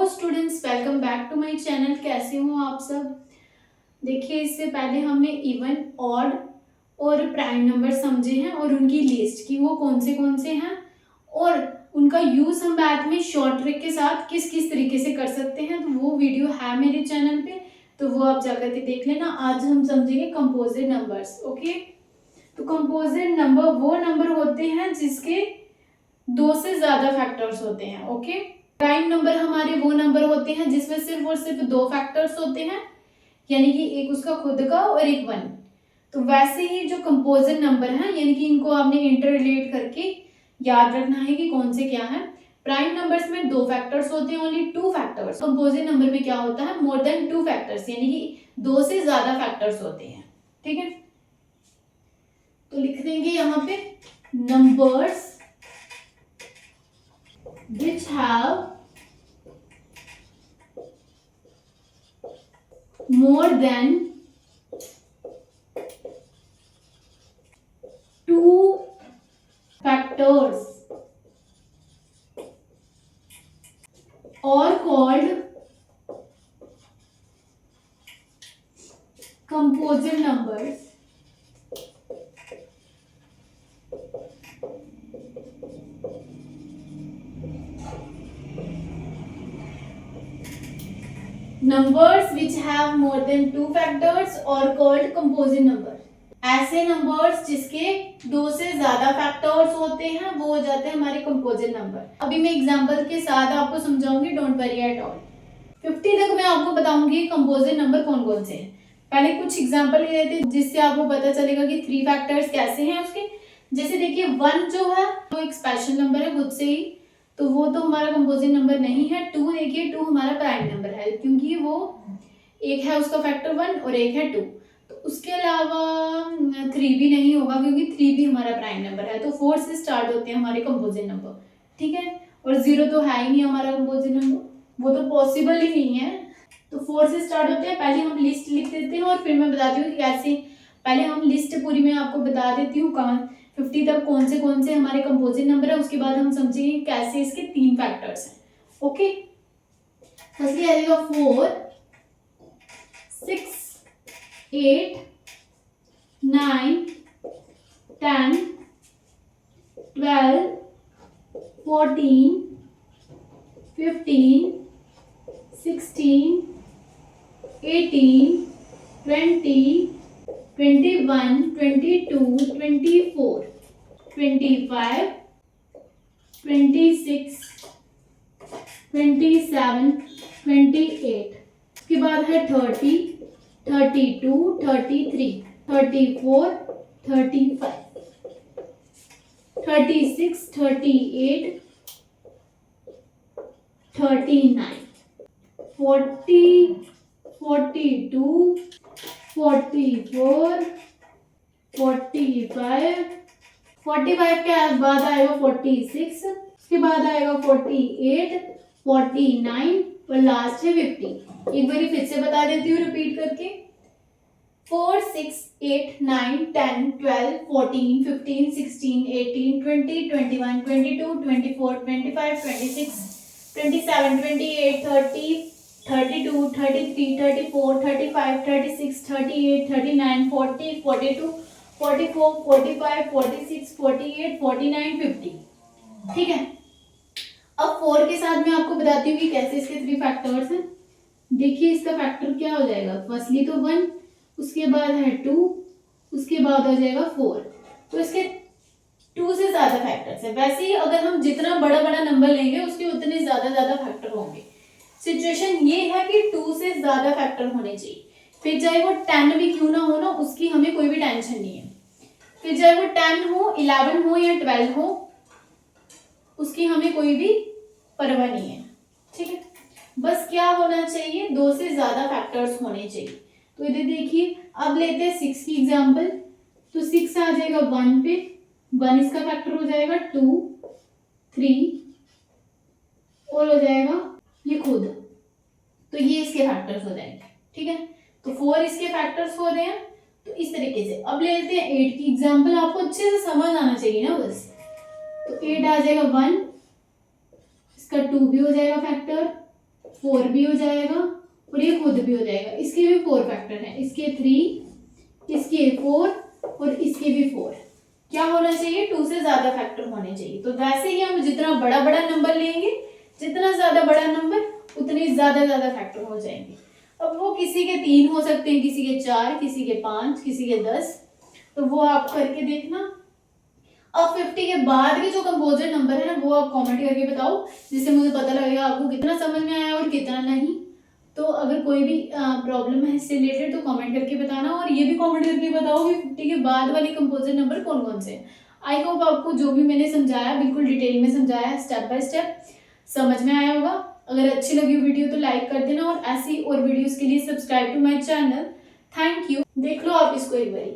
Students, welcome back to my channel. कैसे हो आप सब। देखिए, इससे पहले हमने इवन, ऑड और प्राइम नंबर समझे हैं और उनकी लिस्ट की वो कौन से हैं और उनका यूज हम मैथ में शॉर्ट ट्रिक के साथ किस किस तरीके से कर सकते हैं। तो वो वीडियो है मेरे चैनल पे, तो वो आप जाकर के देख लेना। आज हम समझेंगे कंपोजिट नंबर्स। ओके, तो कंपोजिट नंबर वो नंबर होते हैं जिसके दो से ज्यादा फैक्टर्स होते हैं। ओके, प्राइम नंबर हमारे वो नंबर होते हैं जिसमें सिर्फ और सिर्फ दो फैक्टर्स होते हैं, यानी कि एक उसका खुद का और एक वन। तो वैसे ही जो कंपोजिट नंबर हैं, यानी कि इनको आपने इंटर रिलेट करके याद रखना है कि कौन से क्या है। प्राइम नंबर्स में दो फैक्टर्स होते हैं, only two factors. Composite number में क्या होता है, मोर देन टू फैक्टर्स, यानी कि दो से ज्यादा फैक्टर्स होते हैं। ठीक है, तो लिख देंगे यहाँ पे numbers which have more than two factors are called composite numbers. Numbers which have more than two factors are called composite number. ऐसे नंबर्स जिसके दो से ज्यादा फैक्टर्स होते हैं वो हो जाते हैं हमारे कंपोजिट नंबर। अभी मैं एग्जांपल के साथ आपको समझाऊंगी, डोंट वरी एट ऑल। 50 तक मैं आपको बताऊंगी कंपोजिट नंबर कौन कौन से हैं। पहले कुछ एग्जांपल ले लेते हैं जिससे आपको पता चलेगा कि थ्री फैक्टर्स कैसे हैं उसके। जैसे देखिए, वन जो है वो एक स्पेशल नंबर है खुद से ही, तो वो तो हमारा कंपोजिट नंबर नहीं है। टू देखिए, टू हमारा प्राइम नंबर है क्योंकि वो एक है उसका फैक्टर वन और एक है टू। तो उसके अलावा थ्री भी नहीं होगा क्योंकि थ्री भी हमारा प्राइम नंबर है। तो फोर से स्टार्ट होते हैं हमारे कंपोजिट नंबर। ठीक है, और जीरो तो है ही नहीं हमारा कंपोजिट नंबर, वो तो पॉसिबल ही नहीं है। तो फोर से स्टार्ट होते हैं। पहले हम लिस्ट लिख देते हैं और फिर मैं बताती हूँ कि कैसे। पहले हम लिस्ट पूरी मैं आपको बता देती हूँ कहाँ 50 तक कौन से हमारे कंपोजिट नंबर है, उसके बाद हम समझेंगे कैसे इसके तीन फैक्टर्स हैं। ओके, फर्स्टली आ जाएगा 4, 6, 8, 9, 10, 12, 14, 15, 16, 18, 20, 21, 22, 24, 25, 26, 27, 28। उसके बाद है 30, 32, 33, 34, 35, 36, 38, 39, 40, 42, 44, 45, 45 के बाद आएगा 46, उसके बाद आएगा 48, 49 और लास्ट है 50। एक बार फिर से बता देती हूँ रिपीट करके। 4, 6, 8, 9, 10, 12, 14, 15, 16, 18, 20, 21, 22, 24, 25, 26, 27, 28, 30, 32, 33, 34, 35, 36, 38, 39, 40, 42, 44, 45, 46, 48, 49, 50। ठीक है, अब 4 के साथ मैं आपको बताती हूँ कि कैसे इसके थ्री फैक्टर्स हैं। देखिए, इसका फैक्टर क्या हो जाएगा, फर्स्टली तो 1, उसके बाद है 2, उसके बाद हो जाएगा 4। तो इसके 2 से ज्यादा फैक्टर्स है। वैसे ही अगर हम जितना बड़ा बड़ा नंबर लेंगे उसके उतने ज्यादा फैक्टर होंगे। सिचुएशन ये है कि 2 से ज्यादा फैक्टर होने चाहिए, फिर चाहे वो 10 भी क्यों ना हो ना, उसकी हमें कोई भी टेंशन नहीं है। फिर चाहे वो 10 हो, 11 हो या 12 हो, उसकी हमें कोई भी परवाह नहीं है। ठीक है, बस क्या होना चाहिए, 2 से ज्यादा फैक्टर्स होने चाहिए। तो इधर देखिए, अब लेते हैं 6 की एग्जांपल। तो 6 आ जाएगा 1 पे, 1 इसका फैक्टर हो जाएगा 2, 3 और हो जाएगा ये खुद, तो ये इसके फैक्टर्स हो जाएंगे। ठीक है, तो 4 इसके फैक्टर्स हो रहे हैं। तो इस तरीके से अब ले लेते हैं 8 की एग्जांपल। आपको अच्छे से समझ आना चाहिए ना बस। तो 8 आ जाएगा 1, इसका 2 भी हो जाएगा फैक्टर, 4 भी हो जाएगा और ये खुद भी हो जाएगा। इसके भी 4 फैक्टर हैं, इसके 3, इसके 4 और इसके भी 4। क्या होना चाहिए? 2 से ज्यादा फैक्टर होने चाहिए। तो वैसे ही हम जितना बड़ा बड़ा नंबर लेंगे, जितना ज्यादा बड़ा नंबर उतने ज्यादा फैक्टर हो जाएंगे। अब वो किसी के 3 हो सकते हैं, किसी के 4, किसी के 5, किसी के 10, तो वो आप करके देखना। अब 50 के बाद के जो कंपोजिट नंबर है ना, वो आप कमेंट करके बताओ, जिससे मुझे पता लगेगा आपको कितना समझ में आया और कितना नहीं। तो अगर कोई भी प्रॉब्लम है इससे रिलेटेड तो कमेंट करके बताना, और ये भी कमेंट करके बताओ कि 50 के बाद वाले कंपोजिट नंबर कौन कौन से हैं। आई होप आपको जो भी मैंने समझाया बिल्कुल डिटेल में समझाया, स्टेप बाय स्टेप समझ में आया होगा। अगर अच्छी लगी वीडियो तो लाइक कर देना, और ऐसी और वीडियोस के लिए subscribe to my channel. Thank you. देख लो आप इसको एक बारी।